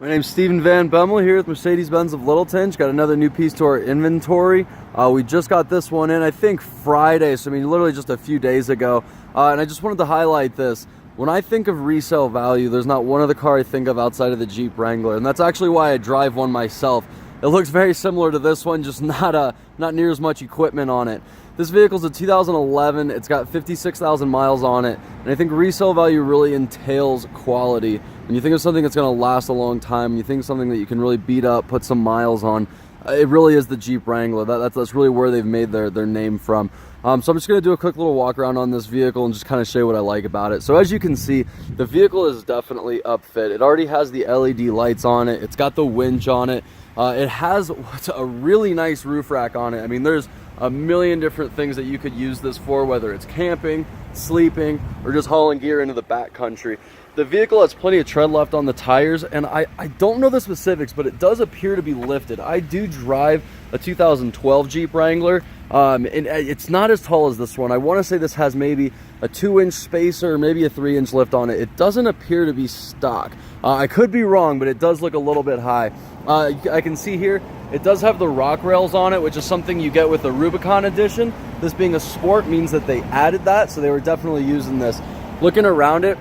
My name's Steven Van Bemmel here with Mercedes-Benz of Littleton. Just got another new piece to our inventory. We just got this one in, I think Friday, so I mean literally just a few days ago. And I just wanted to highlight this. When I think of resale value, there's not one other car I think of outside of the Jeep Wrangler, and that's actually why I drive one myself. It looks very similar to this one, just not near as much equipment on it. This vehicle's a 2011, it's got 56,000 miles on it, and I think resale value really entails quality. When you think of something that's going to last a long time, you think of something that you can really beat up, put some miles on, it really is the Jeep Wrangler. That's really where they've made their name from. So I'm just going to do a quick little walk around on this vehicle and just kind of show you what I like about it. So as you can see, the vehicle is definitely upfit. It already has the LED lights on it. It's got the winch on it. It has a really nice roof rack on it. I mean, there's a million different things that you could use this for, whether it's camping, sleeping, or just hauling gear into the backcountry. The vehicle has plenty of tread left on the tires, and I don't know the specifics, but it does appear to be lifted. I do drive a 2012 Jeep Wrangler, and it's not as tall as this one. I want to say this has maybe a 2-inch spacer, maybe a 3-inch lift on it. It doesn't appear to be stock. I could be wrong, but it does look a little bit high. I can see here, it does have the rock rails on it, which is something you get with the Rubicon edition. This being a sport means that they added that, so they were definitely using this. Looking around it,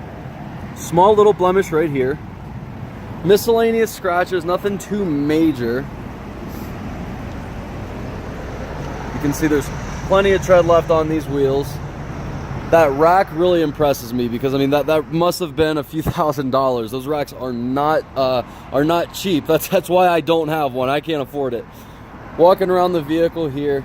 small little blemish right here. Miscellaneous scratches, nothing too major. You can see there's plenty of tread left on these wheels. That rack really impresses me because I mean that must have been a few $1,000s. Those racks are not cheap. That's why I don't have one. I can't afford it. Walking around the vehicle here.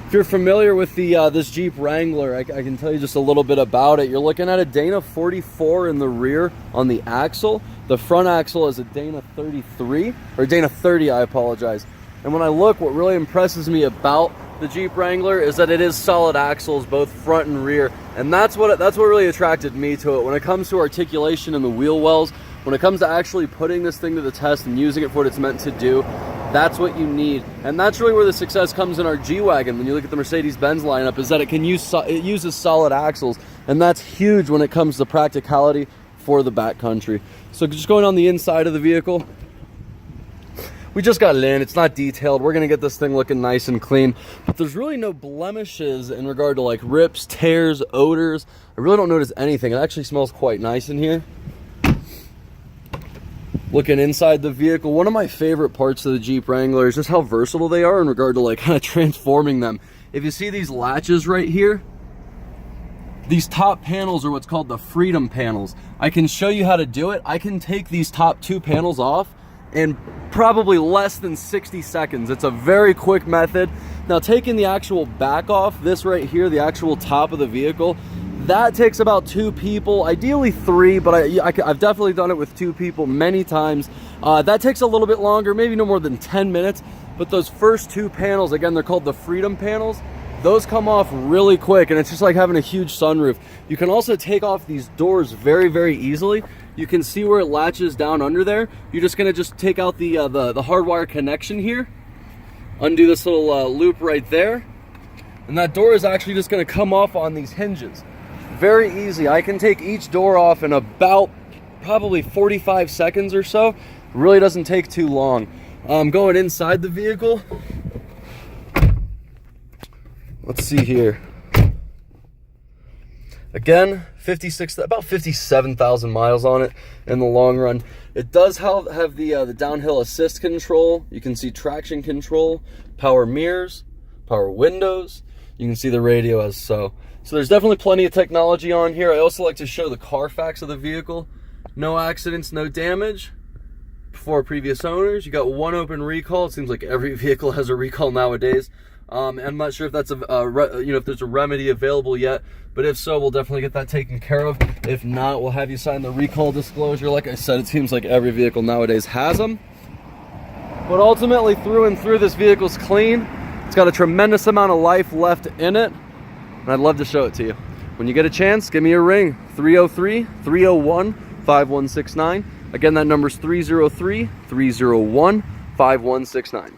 If you're familiar with this Jeep Wrangler, I can tell you just a little bit about it. You're looking at a Dana 44 in the rear on the axle. The front axle is a Dana 33, or Dana 30, I apologize. And when I look, what really impresses me about the Jeep Wrangler is that it is solid axles, both front and rear. And that's what really attracted me to it. When it comes to articulation in the wheel wells, when it comes to actually putting this thing to the test and using it for what it's meant to do, that's what you need. And that's really where the success comes in our G-Wagon. When you look at the Mercedes-Benz lineup, is that it uses solid axles, and that's huge when it comes to practicality for the backcountry. So just going on the inside of the vehicle, we just got it in. It's not detailed. We're gonna get this thing looking nice and clean, but there's really no blemishes in regard to like rips, tears, odors. I really don't notice anything. It actually smells quite nice in here. Looking inside the vehicle, one of my favorite parts of the Jeep Wrangler is just how versatile they are in regard to like kind of transforming them. If you see these latches right here, these top panels are what's called the Freedom panels. I can show you how to do it. I can take these top 2 panels off in probably less than 60 seconds. It's a very quick method. Now, taking the actual back off, this right here, the actual top of the vehicle, that takes about 2 people, ideally 3, but I've definitely done it with 2 people many times. That takes a little bit longer, maybe no more than 10 minutes, but those first 2 panels, again, they're called the Freedom panels. Those come off really quick, and it's just like having a huge sunroof. You can also take off these doors very, very easily. You can see where it latches down under there. You're just gonna take out the hardwire connection here, undo this little loop right there, and that door is actually just gonna come off on these hinges. Very easy. I can take each door off in about probably 45 seconds or so. It really doesn't take too long. Going inside the vehicle, let's see here. Again, about 57,000 miles on it in the long run. It does have the downhill assist control. You can see traction control, power mirrors, power windows. You can see the radio as so. So there's definitely plenty of technology on here. I also like to show the Carfax of the vehicle. No accidents, no damage. For previous owners, you got 1 open recall. It seems like every vehicle has a recall nowadays. I'm not sure if that's if there's a remedy available yet, but if so, we'll definitely get that taken care of. If not, we'll have you sign the recall disclosure. Like I said, it seems like every vehicle nowadays has them. But ultimately, through and through, this vehicle's clean. It's got a tremendous amount of life left in it, and I'd love to show it to you. When you get a chance, give me a ring. 303-301-5169. Again, that number's 303-301-5169.